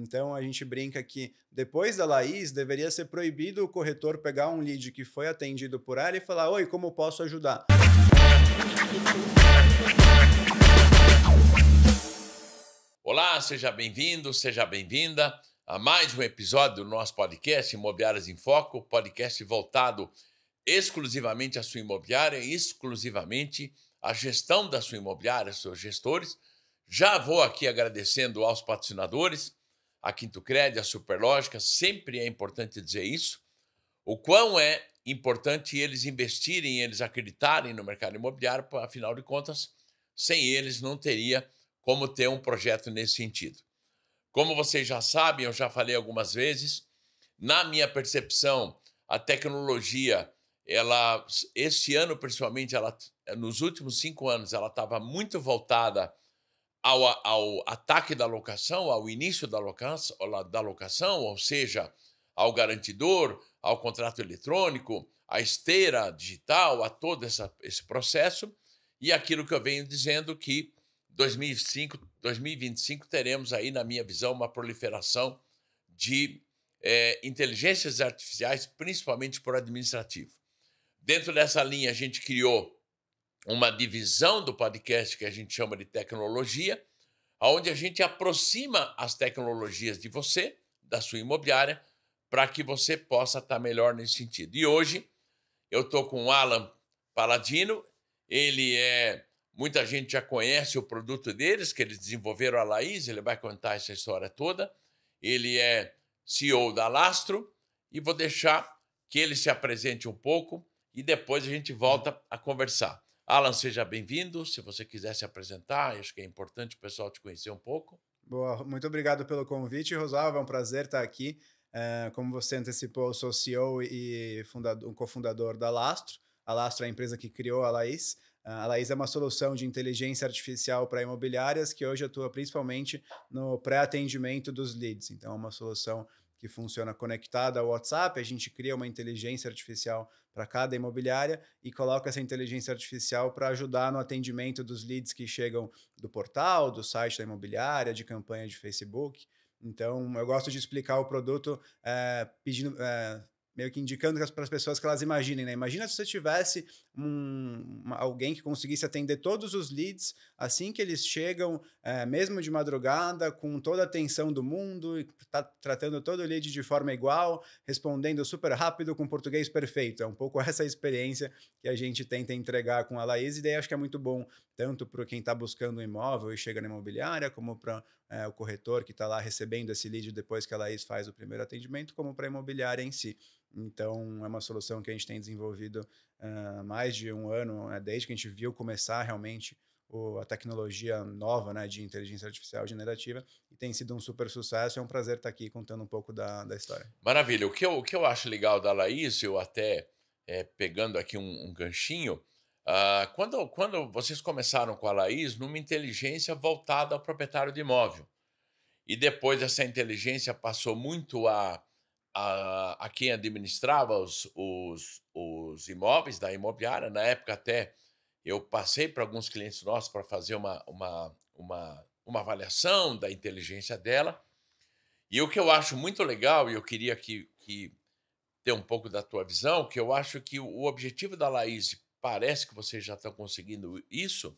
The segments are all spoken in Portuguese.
Então a gente brinca que depois da Laís deveria ser proibido o corretor pegar um lead que foi atendido por ela e falar: oi, como posso ajudar? Olá, seja bem-vindo, seja bem-vinda a mais um episódio do nosso podcast Imobiliárias em Foco, podcast voltado exclusivamente à sua imobiliária, exclusivamente à gestão da sua imobiliária, seus gestores. Já vou aqui agradecendo aos patrocinadores, a Quinto Cred, a Superlógica, sempre é importante dizer isso, o quão é importante eles investirem, eles acreditarem no mercado imobiliário, afinal de contas, sem eles não teria como ter um projeto nesse sentido. Como vocês já sabem, eu já falei algumas vezes, na minha percepção, a tecnologia, esse ano principalmente, nos últimos 5 anos, ela estava muito voltada ao ataque da locação, ao início da locação, ou seja, ao garantidor, ao contrato eletrônico, à esteira digital, a todo esse processo, e aquilo que eu venho dizendo que 2025 teremos aí, na minha visão, uma proliferação de inteligências artificiais, principalmente por administrativo. Dentro dessa linha, a gente criou uma divisão do podcast que a gente chama de tecnologia, onde a gente aproxima as tecnologias de você, da sua imobiliária, para que você possa estar melhor nesse sentido. E hoje eu estou com o Alan Paladino, muita gente já conhece o produto deles, que eles desenvolveram a Laís, ele vai contar essa história toda. Ele é CEO da Lastro e vou deixar que ele se apresente um pouco e depois a gente volta a conversar. Alan, seja bem-vindo. Se você quiser se apresentar, acho que é importante o pessoal te conhecer um pouco. Boa, muito obrigado pelo convite, Rosalva. É um prazer estar aqui. Como você antecipou, eu sou CEO e cofundador da Lastro. A Lastro é a empresa que criou a Laís. A Laís é uma solução de inteligência artificial para imobiliárias que hoje atua principalmente no pré-atendimento dos leads. Então, é uma solução que funciona conectada ao WhatsApp. A gente cria uma inteligência artificial para cada imobiliária e coloca essa inteligência artificial para ajudar no atendimento dos leads que chegam do portal, do site da imobiliária, de campanha de Facebook. Então, eu gosto de explicar o produto meio que indicando para as pessoas que elas imaginem, né? Imagina se você tivesse alguém que conseguisse atender todos os leads assim que eles chegam, mesmo de madrugada, com toda a atenção do mundo, e tratando todo o lead de forma igual, respondendo super rápido, com português perfeito. É um pouco essa experiência que a gente tenta entregar com a Laís, e daí acho que é muito bom, tanto para quem está buscando um imóvel e chega na imobiliária, como para o corretor que está lá recebendo esse lead depois que a Laís faz o primeiro atendimento, como para a imobiliária em si. Então, é uma solução que a gente tem desenvolvido há mais de um ano, desde que a gente viu começar realmente a tecnologia nova, né, de inteligência artificial generativa, e tem sido um super sucesso. É um prazer estar aqui contando um pouco da história. Maravilha. O que eu acho legal da Laís, eu até pegando aqui um ganchinho, quando vocês começaram com a Laís, numa inteligência voltada ao proprietário de imóvel, e depois essa inteligência passou muito a quem administrava os imóveis da imobiliária. Na época, até eu passei para alguns clientes nossos para fazer uma avaliação da inteligência dela. E o que eu acho muito legal, e eu queria que ter um pouco da tua visão, que eu acho que o objetivo da Laís, parece que vocês já estão conseguindo isso,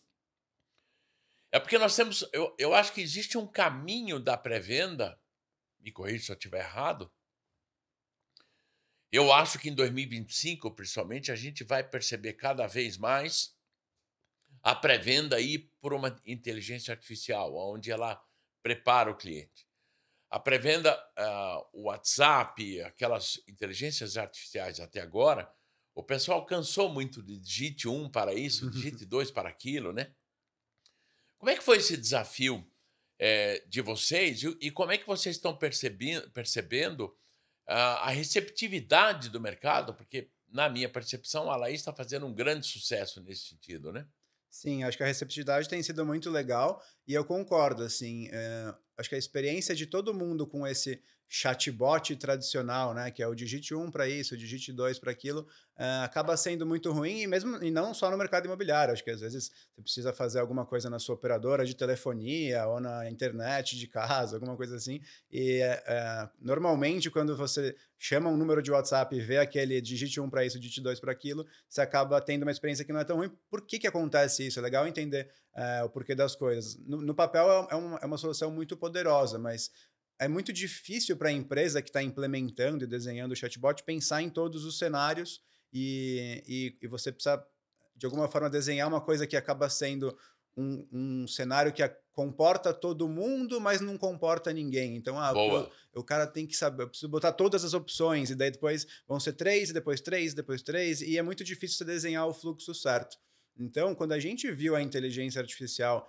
é porque nós temos. Eu acho que existe um caminho da pré-venda, me corrija se eu estiver errado. Eu acho que em 2025, principalmente, a gente vai perceber cada vez mais a pré-venda aí por uma inteligência artificial, onde ela prepara o cliente. A pré-venda, o WhatsApp, aquelas inteligências artificiais até agora, o pessoal cansou muito de digite 1 para isso, digite 2 para aquilo, né? Como é que foi esse desafio de vocês e como é que vocês estão percebendo a receptividade do mercado? Porque, na minha percepção, a Laís está fazendo um grande sucesso nesse sentido, né? Sim, acho que a receptividade tem sido muito legal e eu concordo, assim, acho que a experiência de todo mundo com esse chatbot tradicional, né, que é o digite um para isso, o digite 2 para aquilo, acaba sendo muito ruim, e não só no mercado imobiliário. Acho que às vezes você precisa fazer alguma coisa na sua operadora de telefonia ou na internet de casa, alguma coisa assim. E normalmente, quando você chama um número de WhatsApp e vê aquele digite um para isso, digite 2 para aquilo, você acaba tendo uma experiência que não é tão ruim. Por que acontece isso? É legal entender o porquê das coisas. No papel é uma solução muito poderosa, mas é muito difícil para a empresa que está implementando e desenhando o chatbot pensar em todos os cenários e você precisa, de alguma forma, desenhar uma coisa que acaba sendo um cenário que comporta todo mundo, mas não comporta ninguém. Então, Boa. o cara tem que saber, eu preciso botar todas as opções, e daí depois vão ser três, e depois três, depois três, e é muito difícil você desenhar o fluxo certo. Então, quando a gente viu a inteligência artificial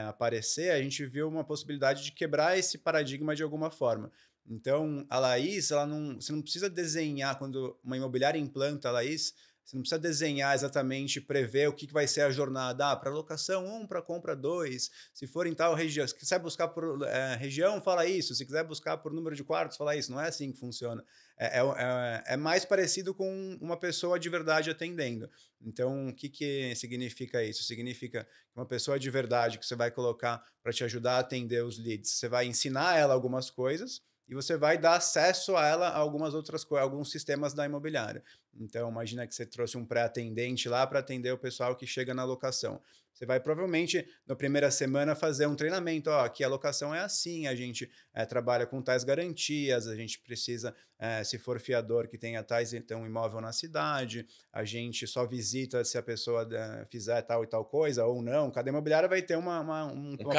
aparecer, a gente viu uma possibilidade de quebrar esse paradigma de alguma forma. Então, a Laís, você não precisa desenhar, quando uma imobiliária implanta a Laís, você não precisa desenhar exatamente, prever o que vai ser a jornada. Para locação 1, para compra 2, se for em tal região. Se quiser buscar por região, fala isso. Se quiser buscar por número de quartos, fala isso. Não é assim que funciona. É mais parecido com uma pessoa de verdade atendendo. Então, o que significa isso? Significa que uma pessoa de verdade que você vai colocar para te ajudar a atender os leads, você vai ensinar ela algumas coisas e você vai dar acesso a ela a algumas outras coisas, alguns sistemas da imobiliária. Então, imagina que você trouxe um pré-atendente lá para atender o pessoal que chega na locação. Você vai provavelmente, na primeira semana, fazer um treinamento. Ó, aqui a locação é assim, a gente trabalha com tais garantias, a gente precisa, se for fiador que tenha tais, então, imóvel na cidade, a gente só visita se a pessoa fizer tal e tal coisa ou não. Cada imobiliária vai ter Um uma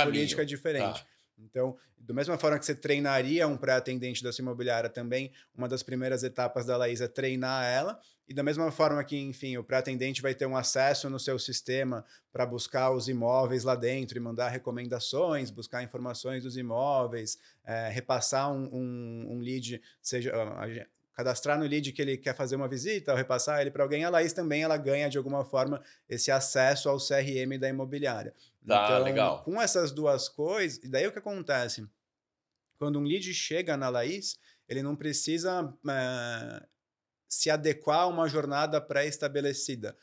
política caminho. diferente. Tá. Então, da mesma forma que você treinaria um pré-atendente da sua imobiliária também, uma das primeiras etapas da Laís é treinar ela, e da mesma forma que, enfim, o pré-atendente vai ter um acesso no seu sistema para buscar os imóveis lá dentro e mandar recomendações, buscar informações dos imóveis, repassar um lead, seja cadastrar no lead que ele quer fazer uma visita, ou repassar ele para alguém. A Laís também ela ganha, de alguma forma, esse acesso ao CRM da imobiliária. Tá, Então, legal. com essas duas coisas, e daí o que acontece? Quando um lead chega na Laís, ele não precisa se adequar a uma jornada pré-estabelecida.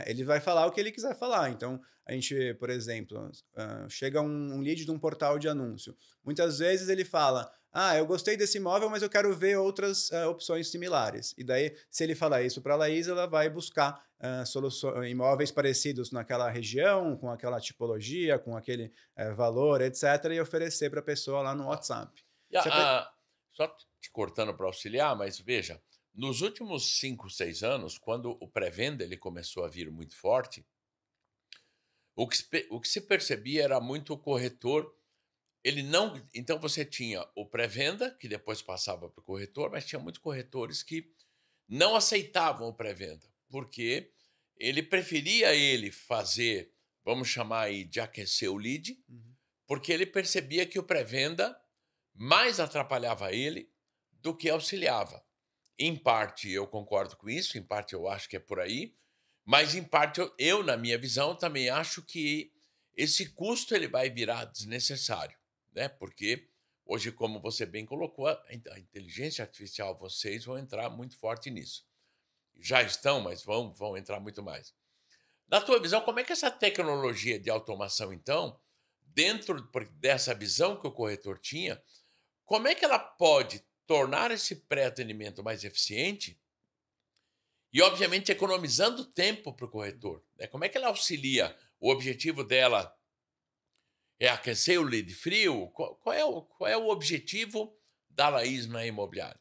Ele vai falar o que ele quiser falar. Então, a gente, por exemplo, chega um lead de um portal de anúncio. Muitas vezes ele fala: eu gostei desse imóvel, mas eu quero ver outras opções similares. E daí, se ele falar isso para a Laís, ela vai buscar imóveis parecidos naquela região, com aquela tipologia, com aquele valor, etc., e oferecer para a pessoa lá no Tá. WhatsApp. E Se a pe- só te cortando para auxiliar, mas veja, nos últimos 5, 6 anos, quando o pré-venda ele começou a vir muito forte, o que se percebia era muito o corretor, ele não. Então você tinha o pré-venda, que depois passava para o corretor, mas tinha muitos corretores que não aceitavam o pré-venda, porque ele preferia ele fazer, vamos chamar aí de aquecer o lead, Uhum. porque ele percebia que o pré-venda mais atrapalhava ele do que auxiliava. Em parte eu concordo com isso, em parte eu acho que é por aí, mas em parte eu na minha visão, também acho que esse custo ele vai virar desnecessário, né? Porque hoje, como você bem colocou, a inteligência artificial, vocês vão entrar muito forte nisso. Já estão, mas vão entrar muito mais. Na tua visão, como é que essa tecnologia de automação, então, dentro dessa visão que o corretor tinha, como é que ela pode tornar esse pré-atendimento mais eficiente e, obviamente, economizando tempo para o corretor, né? Como é que ela auxilia? O objetivo dela é aquecer o lead frio? Qual é o objetivo da Laís na imobiliária?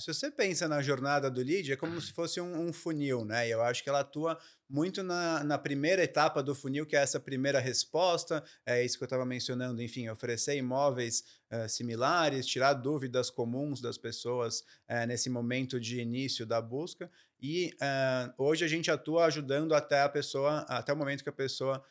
Se você pensa na jornada do lead, é como se fosse um funil, né? E eu acho que ela atua muito na primeira etapa do funil, que é essa primeira resposta, é isso que eu estava mencionando, enfim, oferecer imóveis similares, tirar dúvidas comuns das pessoas nesse momento de início da busca. E hoje a gente atua ajudando até o momento que a pessoa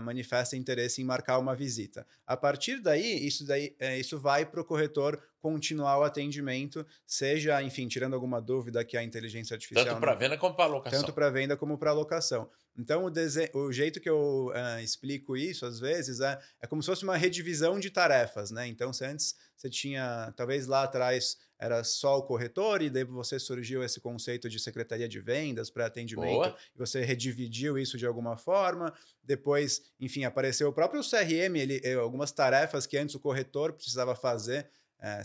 manifesta interesse em marcar uma visita. A partir daí, isso vai para o corretor continuar o atendimento, seja, enfim, tirando alguma dúvida que a inteligência Tanto artificial para não. venda como para Tanto locação. para venda como para locação. locação. Então, o jeito que eu explico isso, às vezes, é como se fosse uma redivisão de tarefas, né? Então, se antes você tinha, talvez lá atrás era só o corretor, e daí você surgiu esse conceito de secretaria de vendas para atendimento, Boa. e você redividiu isso de alguma forma. Depois, enfim, apareceu o próprio CRM, algumas tarefas que antes o corretor precisava fazer,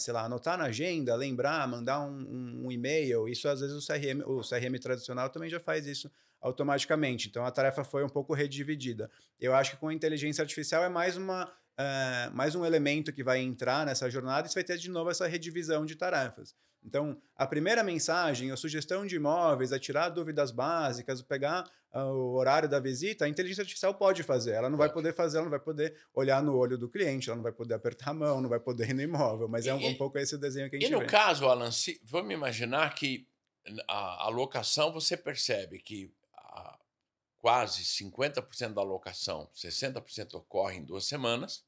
sei lá, anotar na agenda, lembrar, mandar um e-mail. Isso às vezes o CRM tradicional também já faz isso automaticamente. Então a tarefa foi um pouco redividida. Eu acho que com a inteligência artificial é mais um elemento que vai entrar nessa jornada, e você vai ter de novo essa redivisão de tarefas. Então, a primeira mensagem, a sugestão de imóveis, a tirar dúvidas básicas, pegar o horário da visita, a inteligência artificial pode fazer. Ela não vai Pode. poder fazer, ela não vai poder olhar no olho do cliente, ela não vai poder apertar a mão, não vai poder ir no imóvel, mas é um E, pouco esse o desenho que a e gente no vê. caso, Alan, vamos imaginar que a locação, você percebe que quase 50% da locação, 60% ocorre em 2 semanas.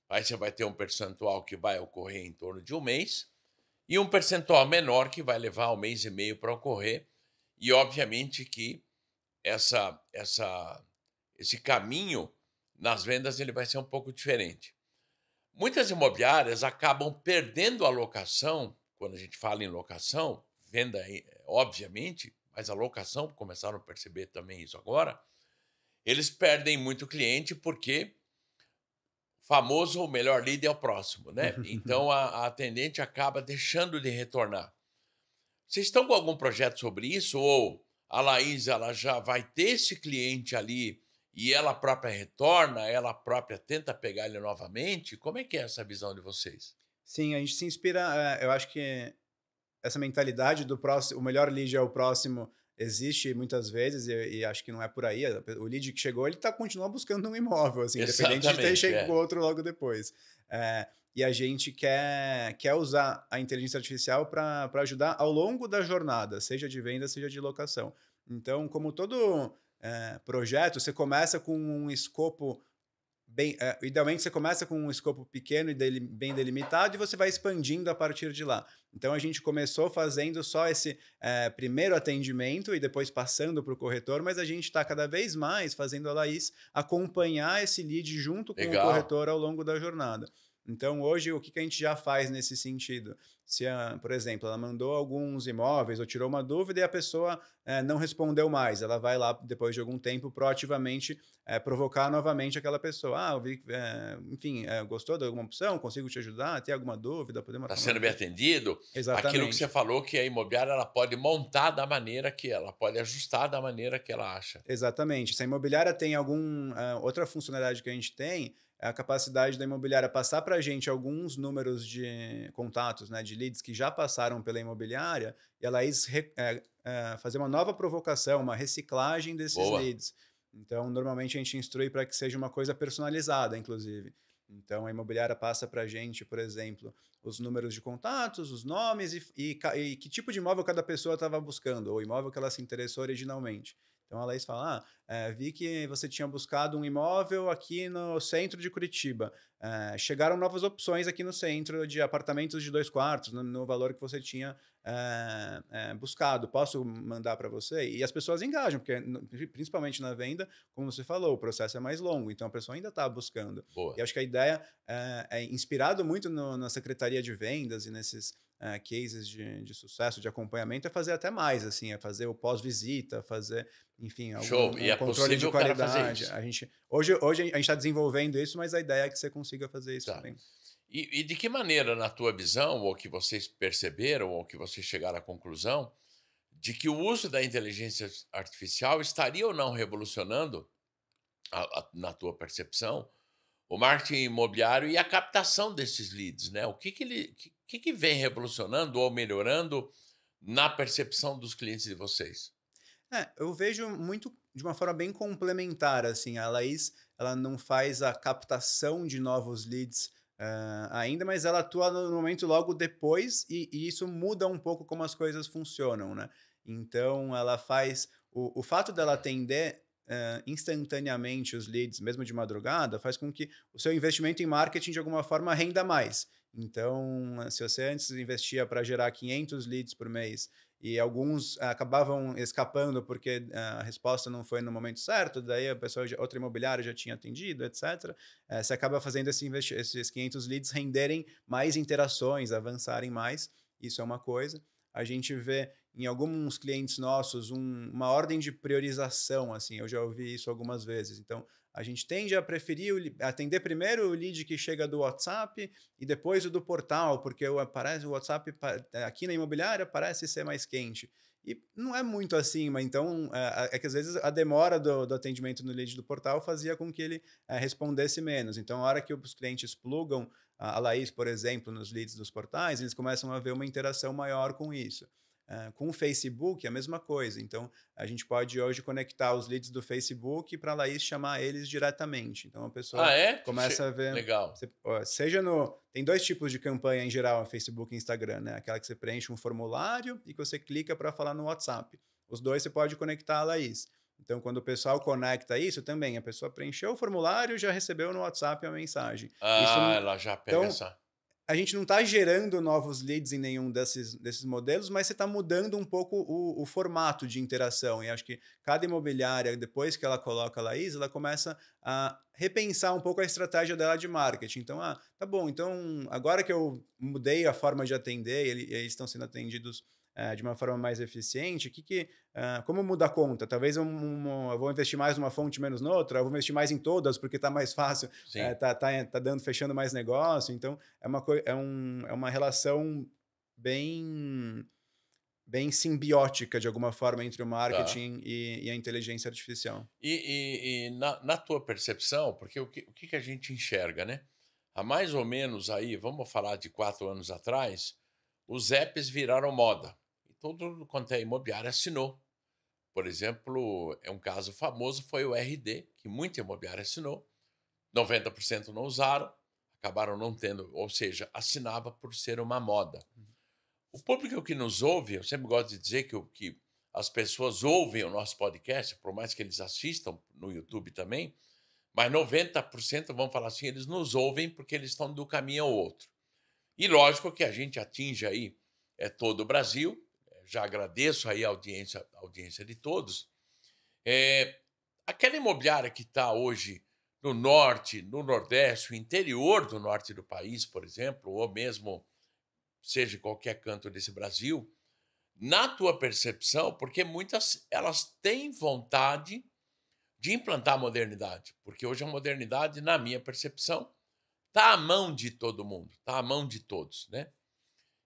Aí você vai ter um percentual que vai ocorrer em torno de um mês e um percentual menor que vai levar um mês e meio para ocorrer. E, obviamente, que esse caminho nas vendas ele vai ser um pouco diferente. Muitas imobiliárias acabam perdendo a locação, quando a gente fala em locação, venda, obviamente, mas a locação, começaram a perceber também isso agora, eles perdem muito cliente porque o famoso o melhor lead é o próximo, né? Então a atendente acaba deixando de retornar. Vocês estão com algum projeto sobre isso? Ou a Laís ela já vai ter esse cliente ali e ela própria retorna, ela própria tenta pegar ele novamente? Como é que é essa visão de vocês? Sim, a gente se inspira, eu acho que essa mentalidade do próximo, o melhor lead é o próximo, existe muitas vezes, e acho que não é por aí. O lead que chegou, ele continua buscando um imóvel, assim, independente de ter Exatamente, chegado é. outro logo depois. E a gente quer usar a inteligência artificial para ajudar ao longo da jornada, seja de venda, seja de locação. Então, como todo projeto, você começa com um escopo idealmente você começa com um escopo pequeno e bem delimitado, e você vai expandindo a partir de lá. Então a gente começou fazendo só esse primeiro atendimento e depois passando para o corretor, mas a gente está cada vez mais fazendo a Laís acompanhar esse lead junto com o Legal. corretor ao longo da jornada. Então hoje o que a gente já faz nesse sentido? Se, por exemplo, ela mandou alguns imóveis ou tirou uma dúvida e a pessoa não respondeu mais, ela vai lá depois de algum tempo proativamente provocar novamente aquela pessoa. Eu vi, enfim, gostou de alguma opção? Consigo te ajudar? Tem alguma dúvida? Podemos Está marcar uma sendo bem visita? atendido? Aquilo que você Exatamente. falou, que a imobiliária ela pode montar da maneira que ela pode ajustar da maneira que ela acha. Exatamente. Se a imobiliária tem outra funcionalidade que a gente tem, é a capacidade da imobiliária passar para a gente alguns números de contatos, né, de leads que já passaram pela imobiliária, e ela fazer uma nova provocação, uma reciclagem desses Boa. leads. Então, normalmente a gente instrui para que seja uma coisa personalizada, inclusive. Então, a imobiliária passa para a gente, por exemplo, os números de contatos, os nomes e que tipo de imóvel cada pessoa estava buscando, ou o imóvel que ela se interessou originalmente. Então a Laís fala: vi que você tinha buscado um imóvel aqui no centro de Curitiba. Chegaram novas opções aqui no centro de apartamentos de 2 quartos, no valor que você tinha buscado. Posso mandar para você? E as pessoas engajam, porque principalmente na venda, como você falou, o processo é mais longo, então a pessoa ainda está buscando. Boa. E acho que a ideia é inspirado muito na secretaria de vendas e nesses cases de sucesso, de acompanhamento, é fazer até mais, assim, é fazer o pós-visita, fazer, enfim, Show. E um é controle de possível o cara fazer qualidade. isso. Hoje a gente está desenvolvendo isso, mas a ideia é que você consiga fazer isso Tá. também. E de que maneira, na tua visão, ou que vocês perceberam, ou que vocês chegaram à conclusão, de que o uso da inteligência artificial estaria ou não revolucionando, na tua percepção, o marketing imobiliário e a captação desses leads, né? O que vem revolucionando ou melhorando na percepção dos clientes de vocês? Eu vejo muito de uma forma bem complementar, assim. A Laís, ela não faz a captação de novos leads ainda, mas ela atua no momento logo depois, e isso muda um pouco como as coisas funcionam, né? Então, ela faz o fato dela atender instantaneamente os leads, mesmo de madrugada, faz com que o seu investimento em marketing de alguma forma renda mais. Então, se você antes investia para gerar 500 leads por mês e alguns acabavam escapando porque a resposta não foi no momento certo, daí a pessoa, outra imobiliária já tinha atendido, etc. Você acaba fazendo esses 500 leads renderem mais interações, avançarem mais. Isso é uma coisa. A gente vê em alguns clientes nossos uma ordem de priorização, assim, eu já ouvi isso algumas vezes. Então, a gente tende a preferir atender primeiro o lead que chega do WhatsApp e depois o do portal, porque aparece o WhatsApp aqui na imobiliária parece ser mais quente. E não é muito assim, mas então é que às vezes a demora do atendimento no lead do portal fazia com que ele respondesse menos. Então, a hora que os clientes plugam a Laís, por exemplo, nos leads dos portais, eles começam a ver uma interação maior com isso. Com o Facebook, a mesma coisa. Então, a gente pode hoje conectar os leads do Facebook para a Laís chamar eles diretamente. Então, a pessoa Ah, é? começa a ver. Legal. Seja no. Tem dois tipos de campanha em geral no Facebook e Instagram, né? Aquela que você preenche um formulário e que você clica para falar no WhatsApp. Os dois você pode conectar a Laís. Então, quando o pessoal conecta isso também, a pessoa preencheu o formulário e já recebeu no WhatsApp a mensagem. Isso Ah, não. ela já pega Então, essa. a gente não está gerando novos leads em nenhum desses modelos, mas você está mudando um pouco o formato de interação. E acho que cada imobiliária, depois que ela coloca a Laís, ela começa a repensar um pouco a estratégia dela de marketing. Então, tá bom, então agora que eu mudei a forma de atender, eles estão sendo atendidos de uma forma mais eficiente, como muda a conta? Talvez eu vou investir mais numa fonte, menos noutra, eu vou investir mais em todas porque está mais fácil, Sim. fechando mais negócio. Então, é uma relação bem, bem simbiótica, de alguma forma, entre o Tá. marketing e a inteligência artificial. E na tua percepção, porque o que a gente enxerga, né? Há mais ou menos aí, vamos falar de 4 anos atrás, os apps viraram moda. E todo quanto é imobiliário assinou. Por exemplo, é um caso famoso, foi o RD, que muita imobiliária assinou. 90% não usaram, acabaram não tendo, ou seja, assinava por ser uma moda. O público que nos ouve, eu sempre gosto de dizer que as pessoas ouvem o nosso podcast, por mais que eles assistam no YouTube também, mas 90% vão falar assim, eles nos ouvem porque eles estão do caminho ao outro. E lógico que a gente atinge aí todo o Brasil, já agradeço aí a audiência de todos. Aquela imobiliária que está hoje no norte, no nordeste, o interior do norte do país, por exemplo, ou mesmo seja em qualquer canto desse Brasil, na tua percepção, porque muitas elas têm vontade de implantar a modernidade, porque hoje a modernidade, na minha percepção, está à mão de todo mundo, está à mão de todos, né?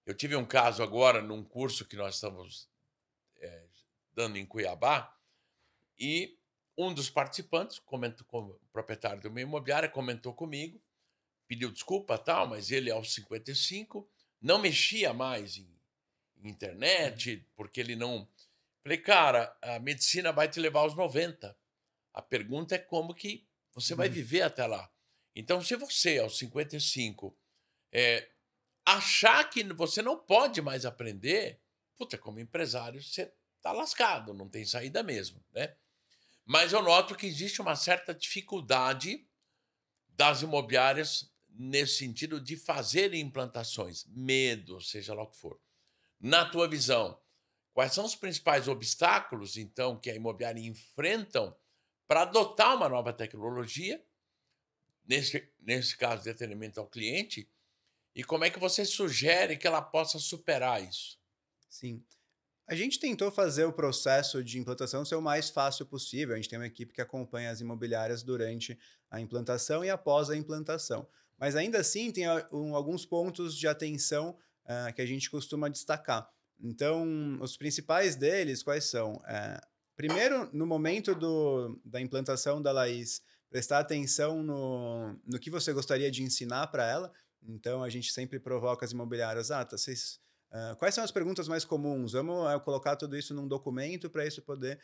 Eu tive um caso agora num curso que nós estamos dando em Cuiabá e um dos participantes, comentou, com o proprietário de uma imobiliária, comentou comigo, pediu desculpa tal, mas ele aos 55 não mexia mais em internet, porque ele não. Falei, cara, a medicina vai te levar aos 90. A pergunta é como que você vai viver até lá. Então, se você, aos 55, é, achar que você não pode mais aprender, puta, como empresário, você tá lascado, não tem saída mesmo, né? Mas eu noto que existe uma certa dificuldade das imobiliárias nesse sentido de fazer implantações, medo, seja lá o que for. Na tua visão, quais são os principais obstáculos, então, que a imobiliária enfrentam para adotar uma nova tecnologia, nesse caso de atendimento ao cliente, e como é que você sugere que ela possa superar isso? Sim. A gente tentou fazer o processo de implantação ser o mais fácil possível. A gente tem uma equipe que acompanha as imobiliárias durante a implantação e após a implantação. Mas ainda assim, tem alguns pontos de atenção que a gente costuma destacar. Então, os principais deles, quais são? Primeiro, no momento da implantação da Laís, prestar atenção no que você gostaria de ensinar para ela. Então, a gente sempre provoca as imobiliárias, vocês quais são as perguntas mais comuns? Vamos colocar tudo isso num documento para isso poder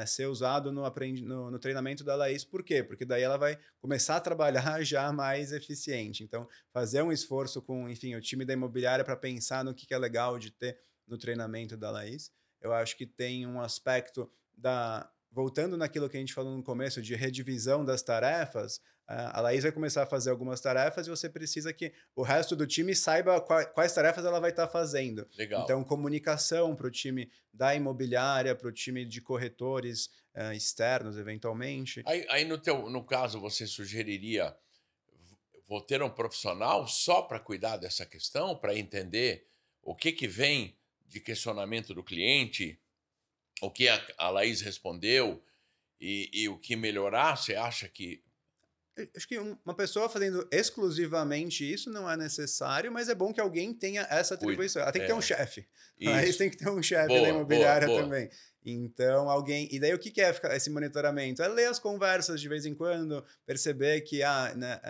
ser usado no treinamento da Laís. Por quê? Porque daí ela vai começar a trabalhar já mais eficiente. Então, fazer um esforço com, enfim, o time da imobiliária para pensar no que é legal de ter no treinamento da Laís. Eu acho que tem um aspecto da voltando naquilo que a gente falou no começo de redivisão das tarefas, a Laís vai começar a fazer algumas tarefas e você precisa que o resto do time saiba quais tarefas ela vai estar fazendo. Legal. Então, comunicação para o time da imobiliária, para o time de corretores externos, eventualmente. Aí no caso, você sugeriria, vou ter um profissional só para cuidar dessa questão, para entender o que vem de questionamento do cliente, o que a Laís respondeu e o que melhorar. Você acha que... Acho que uma pessoa fazendo exclusivamente isso não é necessário, mas é bom que alguém tenha essa Cuida. atribuição. Ela tem que ter um chefe. Aí Isso. tem que ter um chefe da Boa, boa, imobiliária boa. também. Então, alguém. E daí o que que é esse monitoramento? É ler as conversas de vez em quando, perceber que né,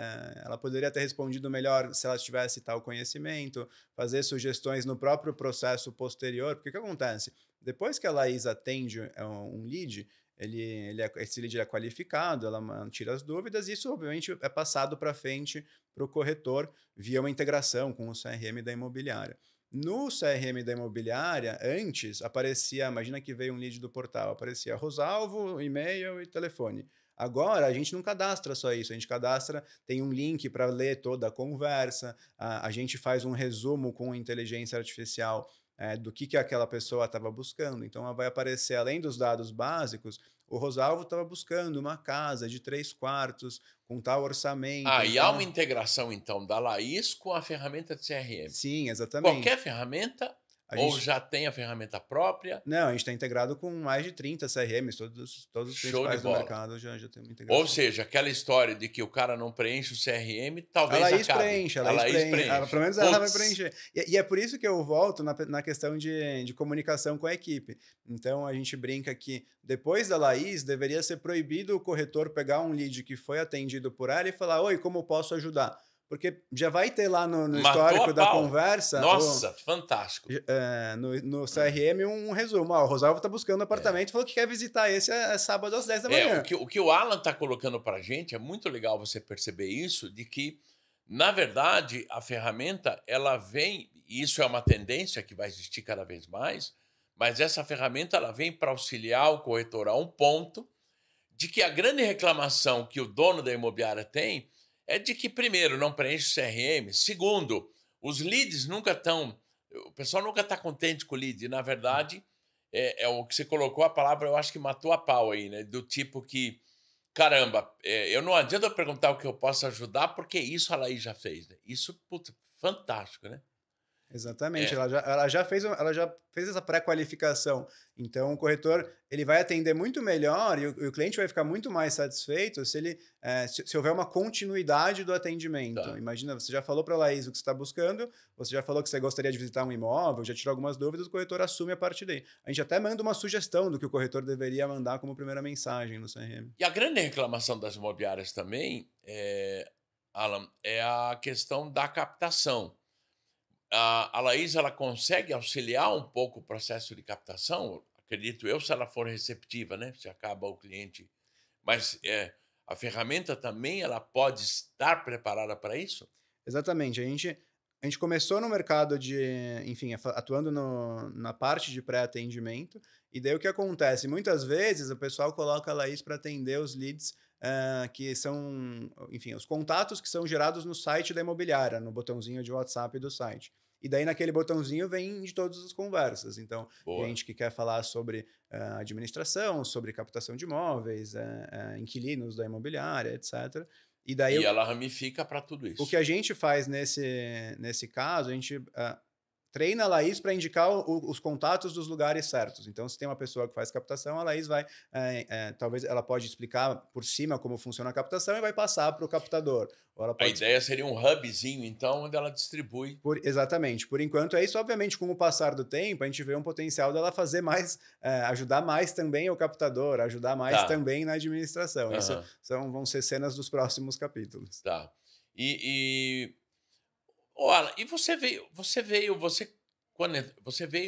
ela poderia ter respondido melhor se ela tivesse tal conhecimento, fazer sugestões no próprio processo posterior. Porque o que acontece? Depois que a Laís atende um lead, esse lead é qualificado, ela tira as dúvidas, e isso obviamente é passado para frente para o corretor via uma integração com o CRM da imobiliária. No CRM da imobiliária, antes aparecia, imagina que veio um lead do portal, aparecia Rosalvo, e-mail e telefone. Agora a gente não cadastra só isso, a gente cadastra, tem um link para ler toda a conversa, a gente faz um resumo com inteligência artificial do que aquela pessoa estava buscando. Então, vai aparecer, além dos dados básicos, o Rosalvo estava buscando uma casa de 3 quartos, com tal orçamento. E há uma Então, integração, então, da Laís com a ferramenta de CRM. sim, exatamente. Qualquer ferramenta A ou gente já tem a ferramenta própria? Não, a gente está integrado com mais de 30 CRMs, todos os Show de principais do bola. mercado já tem uma Ou integração. seja, aquela história de que o cara não preenche o CRM, A talvez Laís acabe. preenche, a A Laís Laís preenche. preenche. Pelo menos ela vai Puts, preencher. E é por isso que eu volto na questão de comunicação com a equipe. Então, a gente brinca que depois da Laís, deveria ser proibido o corretor pegar um lead que foi atendido por ela e falar: oi, como posso ajudar? Porque já vai ter lá no matou a histórico da pau. conversa, Nossa, fantástico. no CRM, um resumo. O Rosalvo está buscando um apartamento e falou que quer visitar esse sábado às 10 da O manhã. que o Alan está colocando para a gente é muito legal você perceber isso, de que, na verdade, a ferramenta, ela vem, e isso é uma tendência que vai existir cada vez mais, mas essa ferramenta ela vem para auxiliar o corretor a um ponto de que a grande reclamação que o dono da imobiliária tem é de que, primeiro, não preenche o CRM, segundo, os leads nunca estão... O pessoal nunca está contente com o lead. E, na verdade, é o que você colocou a palavra, eu acho que matou a pau aí, né? Do tipo que, caramba, eu não adianta eu perguntar o que eu posso ajudar, porque isso a Laís já fez. Né? Isso, puta, fantástico, né? Exatamente, É, ela já fez essa pré-qualificação. Então, o corretor ele vai atender muito melhor e o cliente vai ficar muito mais satisfeito se houver uma continuidade do atendimento. tá. Imagina, você já falou para a Laís o que você está buscando, você já falou que você gostaria de visitar um imóvel, já tirou algumas dúvidas, o corretor assume a partir daí. A gente até manda uma sugestão do que o corretor deveria mandar como primeira mensagem no CRM. E a grande reclamação das imobiliárias também, Alan, é a questão da captação. A Laís, ela consegue auxiliar um pouco o processo de captação, acredito eu, se ela for receptiva, né? Se acaba o cliente. Mas a ferramenta também ela pode estar preparada para isso? Exatamente. A gente começou no mercado enfim, atuando na parte de pré-atendimento, e daí o que acontece? Muitas vezes o pessoal coloca a Laís para atender os leads que são, enfim, os contatos que são gerados no site da imobiliária, no botãozinho de WhatsApp do site. E daí naquele botãozinho vem de todas as conversas. Então, Boa. gente que quer falar sobre administração, sobre captação de imóveis, inquilinos da imobiliária, etc. E daí E ela ramifica para tudo o isso. que a gente faz nesse caso, a gente treina a Laís para indicar os contatos dos lugares certos. Então, se tem uma pessoa que faz captação, a Laís vai, talvez ela pode explicar por cima como funciona a captação e vai passar para o captador. Ou ela A pode ideia seria um hubzinho, então, onde ela distribui. Exatamente. Por enquanto é isso. Obviamente, com o passar do tempo, a gente vê um potencial dela fazer mais, ajudar mais também o captador, ajudar mais Tá. também na administração. Isso Aham. vão ser cenas dos próximos capítulos. Tá. Alan, e você veio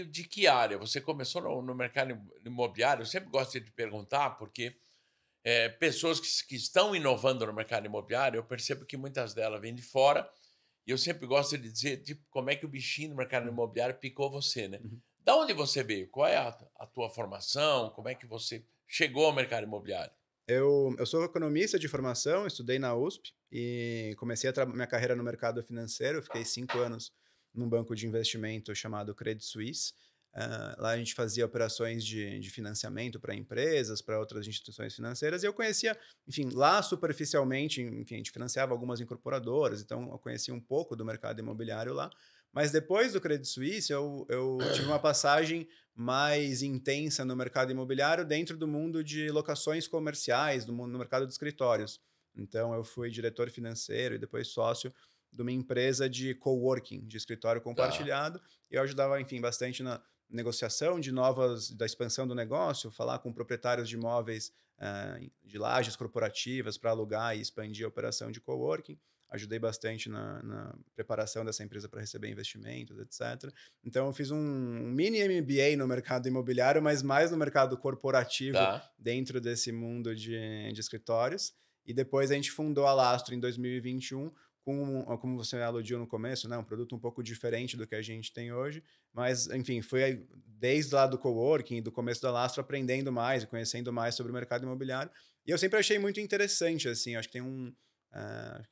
de que área? Você começou no mercado imobiliário? Eu sempre gosto de perguntar, porque pessoas que estão inovando no mercado imobiliário, eu percebo que muitas delas vêm de fora, e eu sempre gosto de dizer como é que o bichinho do mercado Uhum. imobiliário picou você, né? Uhum. Da onde você veio? Qual é a tua formação? Como é que você chegou ao mercado imobiliário? Eu sou economista de formação, estudei na USP e comecei a minha carreira no mercado financeiro. Fiquei 5 anos num banco de investimento chamado Credit Suisse. Lá a gente fazia operações de financiamento para empresas, para outras instituições financeiras, e eu conhecia, enfim, lá superficialmente, enfim, a gente financiava algumas incorporadoras, então eu conhecia um pouco do mercado imobiliário lá. Mas depois do Credit Suisse, eu tive uma passagem mais intensa no mercado imobiliário dentro do mundo de locações comerciais, no mercado de escritórios. Então, eu fui diretor financeiro e depois sócio de uma empresa de coworking, de escritório Tá, compartilhado. E eu ajudava, enfim, bastante na negociação da expansão do negócio, falar com proprietários de imóveis, de lajes corporativas para alugar e expandir a operação de coworking. Ajudei bastante na preparação dessa empresa para receber investimentos, etc. Então, eu fiz um mini MBA no mercado imobiliário, mas mais no mercado corporativo, tá. dentro desse mundo de escritórios. E depois a gente fundou a Lastro em 2021, como você aludiu no começo, né, um produto um pouco diferente do que a gente tem hoje. Mas, enfim, foi desde lá do coworking, do começo da Lastro, aprendendo mais e conhecendo mais sobre o mercado imobiliário. E eu sempre achei muito interessante, assim, acho que tem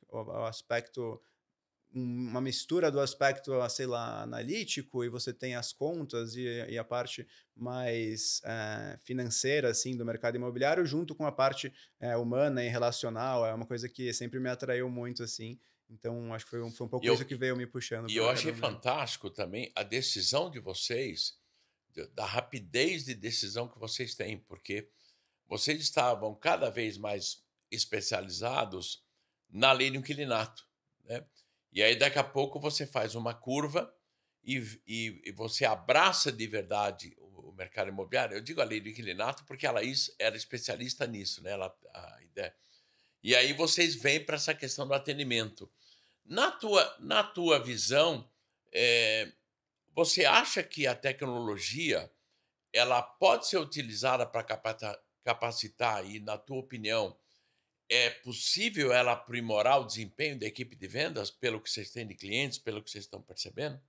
o aspecto, uma mistura do aspecto, sei lá, analítico, e você tem as contas e a parte mais financeira, assim, do mercado imobiliário, junto com a parte humana e relacional. É uma coisa que sempre me atraiu muito, assim. Então, acho que foi um E pouco eu, isso que veio me puxando e para o eu mercado achei imobiliário. fantástico também a decisão de vocês, da rapidez de decisão que vocês têm, porque vocês estavam cada vez mais especializados na lei do inquilinato, né? E aí daqui a pouco você faz uma curva e você abraça de verdade o mercado imobiliário. Eu digo a lei do inquilinato porque a Laís era especialista nisso, né? A ideia. E aí vocês vêm para essa questão do atendimento. Na tua visão, eh, você acha que a tecnologia ela pode ser utilizada para capacitar e, na tua opinião, é possível ela aprimorar o desempenho da equipe de vendas pelo que vocês têm de clientes, pelo que vocês estão percebendo?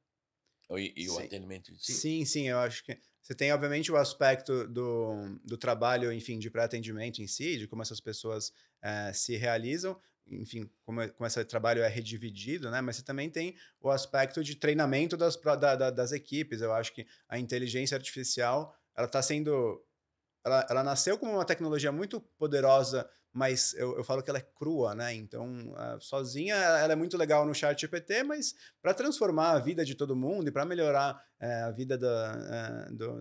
E o Sim. atendimento em si? Sim, eu acho que você tem, obviamente, o aspecto do trabalho, enfim, de pré-atendimento em si, de como essas pessoas se realizam, enfim, como esse trabalho é redividido, né? Mas você também tem o aspecto de treinamento das equipes. Eu acho que a inteligência artificial, ela está sendo, ela nasceu como uma tecnologia muito poderosa, mas eu falo que ela é crua, né, então, sozinha ela é muito legal no ChatGPT, mas para transformar a vida de todo mundo e para melhorar, a vida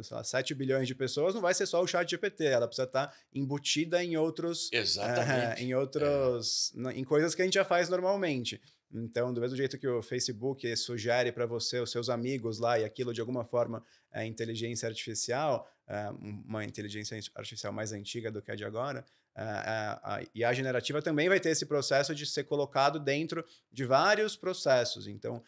sei lá, 7 bilhões de pessoas, não vai ser só o ChatGPT, ela precisa estar embutida em outros, Exatamente. em É, outros em coisas que a gente já faz normalmente. Então, do mesmo jeito que o Facebook sugere para você os seus amigos lá, e aquilo de alguma forma é inteligência artificial, uma inteligência artificial mais antiga do que a de agora, a IA generativa também vai ter esse processo de ser colocado dentro de vários processos. Então,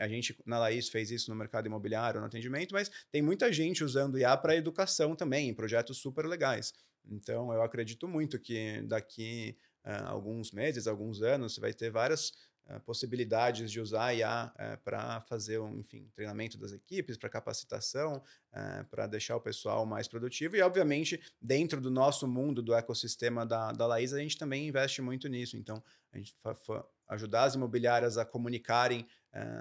a gente, na Laís, fez isso no mercado imobiliário, no atendimento, mas tem muita gente usando IA para educação também, em projetos super legais. Então, eu acredito muito que daqui a alguns meses, alguns anos, você vai ter várias possibilidades de usar a IA para fazer, enfim, treinamento das equipes, para capacitação, para deixar o pessoal mais produtivo. E, obviamente, dentro do nosso mundo, do ecossistema da Laís, a gente também investe muito nisso. Então, a gente ajudar as imobiliárias a comunicarem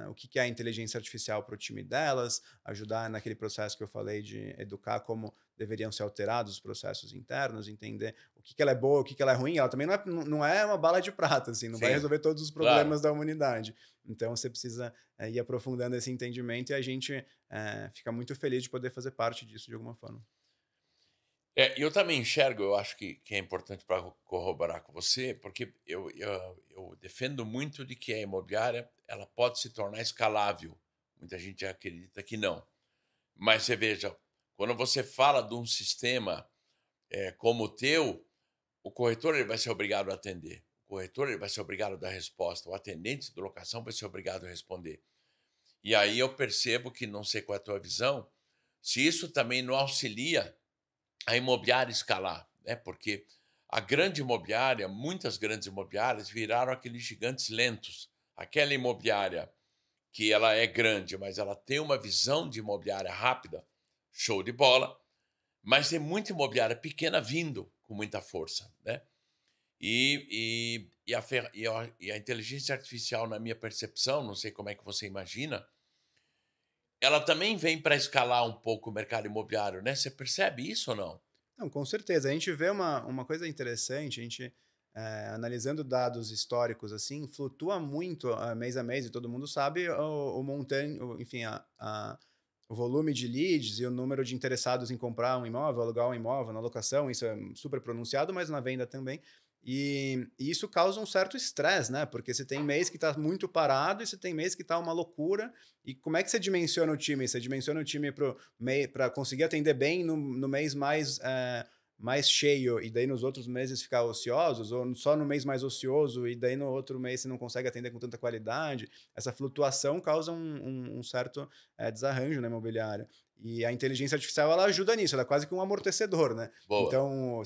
o que é a inteligência artificial para o time delas, ajudar naquele processo que eu falei de educar como deveriam ser alterados os processos internos, entender o que ela é boa, o que ela é ruim. Ela também não é uma bala de prata, assim, não vai sim, resolver todos os claro. problemas da humanidade. Então, você precisa ir aprofundando esse entendimento, e a gente fica muito feliz de poder fazer parte disso de alguma forma. É, eu também enxergo, eu acho que é importante para corroborar com você, porque eu defendo muito de que a imobiliária ela pode se tornar escalável. Muita gente acredita que não. Mas você veja, quando você fala de um sistema como o teu, o corretor ele vai ser obrigado a atender. O corretor ele vai ser obrigado a dar resposta. O atendente de locação vai ser obrigado a responder. E aí eu percebo que, não sei qual é a tua visão, se isso também não auxilia a imobiliária escalar, né? Porque a grande imobiliária, muitas grandes imobiliárias viraram aqueles gigantes lentos. Aquela imobiliária que ela é grande, mas ela tem uma visão de imobiliária rápida, show de bola. Mas tem muita imobiliária pequena vindo com muita força, né? E a inteligência artificial, na minha percepção, não sei como é que você imagina, ela também vem para escalar um pouco o mercado imobiliário, né? Você percebe isso ou não? Não, com certeza. A gente vê uma coisa interessante, a gente, analisando dados históricos, assim, flutua muito mês a mês, e todo mundo sabe o montante, enfim, o volume de leads e o número de interessados em comprar um imóvel, alugar um imóvel, na locação, isso é super pronunciado, mas na venda também. E isso causa um certo estresse, né? Porque você tem mês que está muito parado e você tem mês que está uma loucura. E como é que você dimensiona o time? Você dimensiona o time para conseguir atender bem no mês mais cheio, e daí nos outros meses ficar ociosos, ou só no mês mais ocioso, e daí no outro mês você não consegue atender com tanta qualidade. Essa flutuação causa um certo desarranjo na imobiliária. E a inteligência artificial ela ajuda nisso, ela é quase que um amortecedor, né? Boa. Então,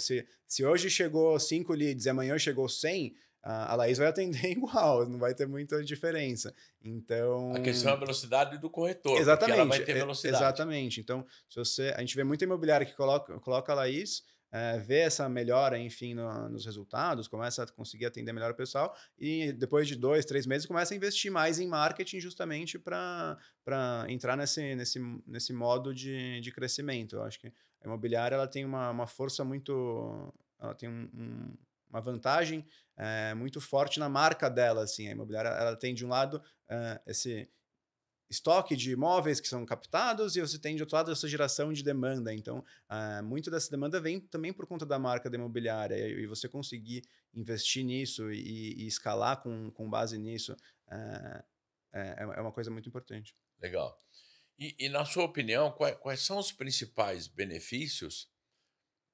se hoje chegou 5 leads e amanhã chegou 100, a Laís vai atender igual, não vai ter muita diferença. A questão é Então, a velocidade do corretor, porque ela vai exatamente, ter velocidade. exatamente. Então, a gente vê muita imobiliária que coloca a Laís, vê essa melhora, enfim, nos resultados, começa a conseguir atender melhor o pessoal, e depois de 2, 3 meses começa a investir mais em marketing justamente para entrar nesse modo de crescimento. Eu acho que a imobiliária ela tem uma força muito. Ela tem uma vantagem muito forte na marca dela. Assim. A imobiliária ela tem, de um lado, esse estoque de imóveis que são captados, e você tem, de outro lado, essa geração de demanda. Então, muito dessa demanda vem também por conta da marca da imobiliária, e você conseguir investir nisso e escalar com base nisso é uma coisa muito importante. Legal. E na sua opinião, quais são os principais benefícios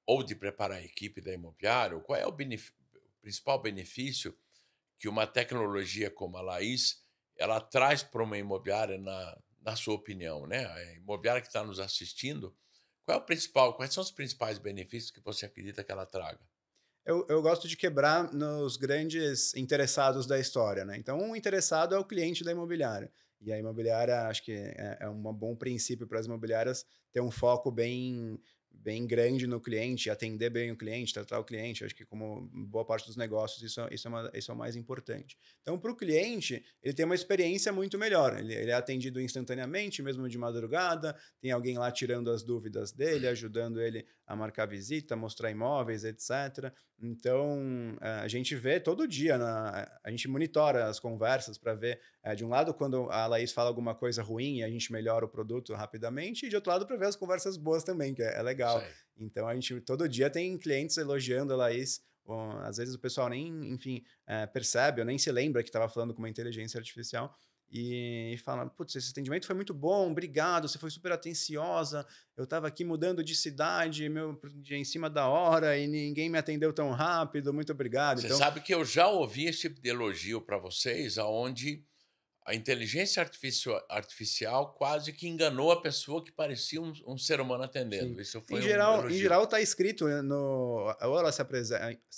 ou de preparar a equipe da imobiliária, ou qual é o principal benefício que uma tecnologia como a Laís ela traz para uma imobiliária na sua opinião, né? A imobiliária que está nos assistindo, quais são os principais benefícios que você acredita que ela traga? Eu gosto de quebrar nos grandes interessados da história, né? Então, um interessado é o cliente da imobiliária. E a imobiliária, acho que é um bom princípio para as imobiliárias ter um foco bem grande no cliente, atender bem o cliente, tratar o cliente. Acho que, como boa parte dos negócios, isso é o mais importante. Então, para o cliente, ele tem uma experiência muito melhor. Ele é atendido instantaneamente, mesmo de madrugada, tem alguém lá tirando as dúvidas dele, ajudando ele a marcar visita, mostrar imóveis, etc. Então, a gente vê todo dia, a gente monitora as conversas para ver, de um lado, quando a Laís fala alguma coisa ruim, a gente melhora o produto rapidamente, e de outro lado, para ver as conversas boas também, que é Isso legal. aí. Então, a gente todo dia tem clientes elogiando a Laís. Às vezes o pessoal nem, enfim, percebe ou nem se lembra que estava falando com uma inteligência artificial, e fala: putz, esse atendimento foi muito bom, obrigado, você foi super atenciosa, eu estava aqui mudando de cidade, em cima da hora, e ninguém me atendeu tão rápido, muito obrigado. Você Então, sabe que eu já ouvi esse tipo de elogio para vocês, aonde a inteligência artificial quase que enganou a pessoa que parecia um ser humano sim. atendendo. Isso Em foi um geral, elogio. está escrito, né, ou ela se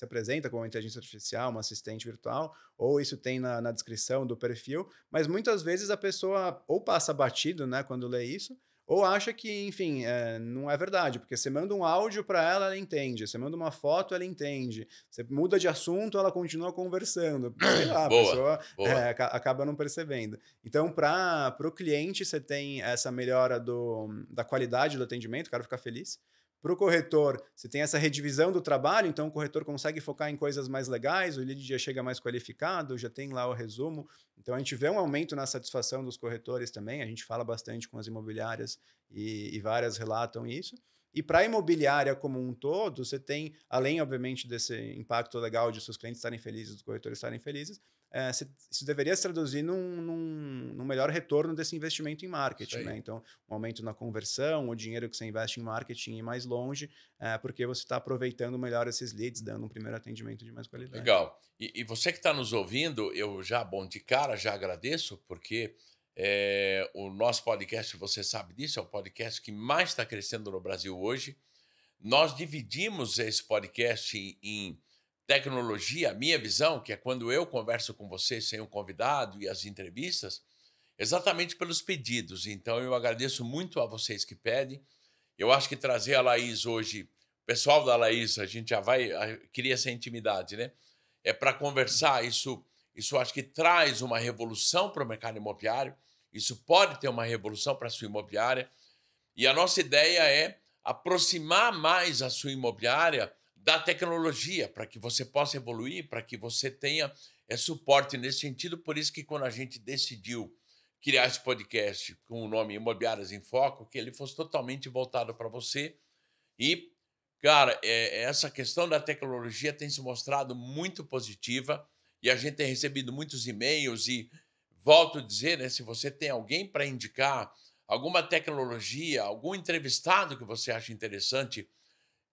apresenta como uma inteligência artificial, uma assistente virtual, ou isso tem na descrição do perfil, mas muitas vezes a pessoa ou passa batido, né, quando lê isso, ou acha que, enfim, não é verdade, porque você manda um áudio para ela, ela entende, você manda uma foto, ela entende, você muda de assunto, ela continua conversando, sei lá, a Boa, pessoa boa. acaba não percebendo. Então, para o cliente, você tem essa melhora da qualidade do atendimento, o cara fica feliz. Para o corretor, você tem essa redivisão do trabalho, então o corretor consegue focar em coisas mais legais, o lead já chega mais qualificado, já tem lá o resumo. Então a gente vê um aumento na satisfação dos corretores também, a gente fala bastante com as imobiliárias e várias relatam isso. E para a imobiliária como um todo, você tem, além, obviamente, desse impacto legal de seus clientes estarem felizes, os corretores estarem felizes, isso deveria se traduzir num melhor retorno desse investimento em Isso marketing, né? aí. Então, um aumento na conversão, o dinheiro que você investe em marketing ir mais longe, porque você está aproveitando melhor esses leads, dando um primeiro atendimento de mais qualidade. Legal. E você que está nos ouvindo, eu já, bom, de cara, já agradeço, porque o nosso podcast, você sabe disso, é o podcast que mais está crescendo no Brasil hoje. Nós dividimos esse podcast em tecnologia, a minha visão, que é quando eu converso com vocês sem um convidado, e as entrevistas, exatamente pelos pedidos. Então, eu agradeço muito a vocês que pedem. Eu acho que trazer a Laís hoje, o pessoal da Laís, a gente já vai, cria essa intimidade, né? É para conversar, isso acho que traz uma revolução para o mercado imobiliário, isso pode ter uma revolução para a sua imobiliária, e a nossa ideia é aproximar mais a sua imobiliária da tecnologia, para que você possa evoluir, para que você tenha suporte nesse sentido. Por isso que quando a gente decidiu criar esse podcast com o nome Imobiliárias em Foco, que ele fosse totalmente voltado para você. E, cara, essa questão da tecnologia tem se mostrado muito positiva e a gente tem recebido muitos e-mails e volto a dizer, né, se você tem alguém para indicar alguma tecnologia, algum entrevistado que você acha interessante,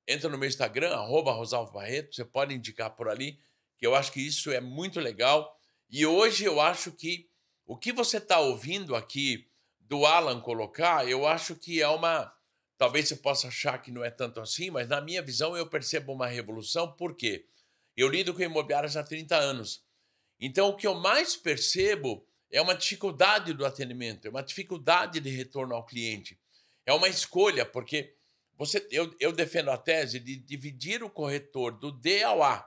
entra no meu Instagram, @rosalvobarreto, você pode indicar por ali, que eu acho que isso é muito legal. E hoje eu acho que o que você está ouvindo aqui do Alan colocar, eu acho que é uma... Talvez você possa achar que não é tanto assim, mas na minha visão eu percebo uma revolução. Por quê? Eu lido com imobiliárias há 30 anos. Então, o que eu mais percebo é uma dificuldade do atendimento, é uma dificuldade de retorno ao cliente. É uma escolha, porque eu defendo a tese de dividir o corretor do D ao A.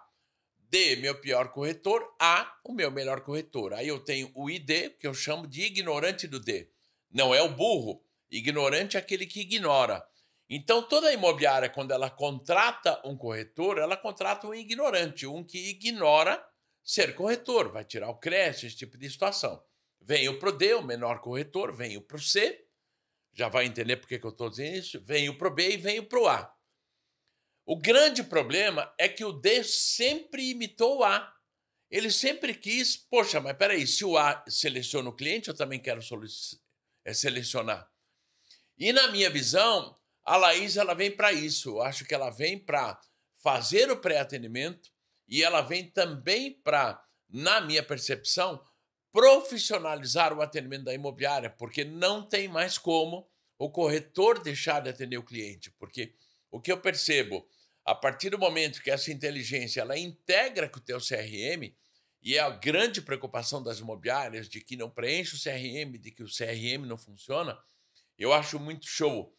D, meu pior corretor, A, o meu melhor corretor. Aí eu tenho o ID, que eu chamo de ignorante do D. Não é o burro. Ignorante é aquele que ignora. Então, toda imobiliária, quando ela contrata um corretor, ela contrata um ignorante, um que ignora ser corretor, vai tirar o crédito, esse tipo de situação. Venho para o D, o menor corretor, venho para o C, já vai entender por que eu estou dizendo isso, venho para o B e venho para o A. O grande problema é que o D sempre imitou o A. Ele sempre quis, poxa, mas peraí, se o A seleciona o cliente, eu também quero selecionar. E na minha visão, a Laís ela vem para isso. Eu acho que ela vem para fazer o pré-atendimento e ela vem também para, na minha percepção, profissionalizar o atendimento da imobiliária, porque não tem mais como o corretor deixar de atender o cliente. Porque o que eu percebo, a partir do momento que essa inteligência ela integra com o teu CRM, e é a grande preocupação das imobiliárias de que não preenche o CRM, de que o CRM não funciona, eu acho muito show.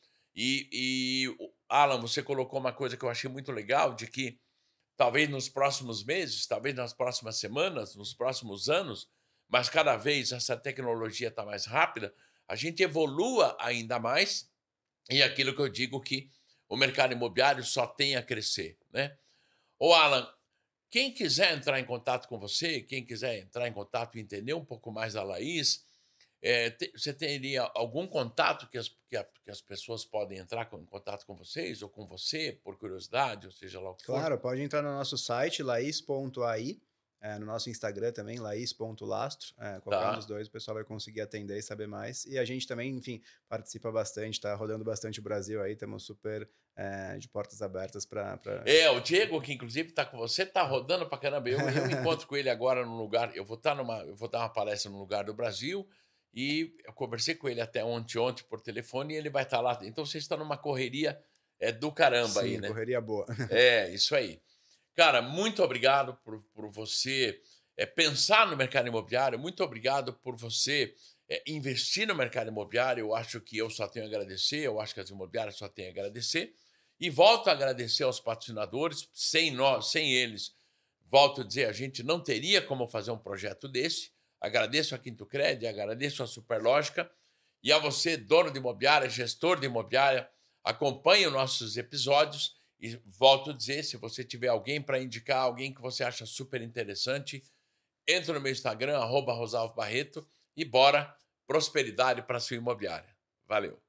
Alan, você colocou uma coisa que eu achei muito legal, de que talvez nos próximos meses, talvez nas próximas semanas, nos próximos anos, mas cada vez essa tecnologia está mais rápida, a gente evolua ainda mais, e aquilo que eu digo que o mercado imobiliário só tem a crescer, né? Ô, Alan, quem quiser entrar em contato com você, quem quiser entrar em contato e entender um pouco mais da Laís, você teria algum contato que as pessoas podem entrar em contato com vocês ou com você, por curiosidade, ou seja lá o que for? Claro, pode entrar no nosso site, laís.ai, no nosso Instagram também, laís.lastro. Qualquer um dos dois, o pessoal vai conseguir atender e saber mais. E a gente também, enfim, participa bastante, está rodando bastante o Brasil aí, estamos super de portas abertas para... O Diego, que inclusive está com você, está rodando para caramba. Eu encontro com ele agora num lugar, eu vou dar uma palestra num lugar do Brasil, e eu conversei com ele até ontem por telefone, e ele vai estar lá. Então você está numa correria do caramba. Sim, aí, né? Correria boa. Isso aí. Cara, muito obrigado por você pensar no mercado imobiliário, muito obrigado por você investir no mercado imobiliário. Eu acho que eu só tenho a agradecer, eu acho que as imobiliárias só têm a agradecer. E volto a agradecer aos patrocinadores, sem eles, volto a dizer, a gente não teria como fazer um projeto desse. Agradeço a QuintoCred, agradeço a Superlógica, e a você, dono de imobiliária, gestor de imobiliária, acompanhe os nossos episódios. E volto a dizer, se você tiver alguém para indicar, alguém que você acha super interessante, entra no meu Instagram, @rosalvobarreto, e bora, prosperidade para a sua imobiliária. Valeu!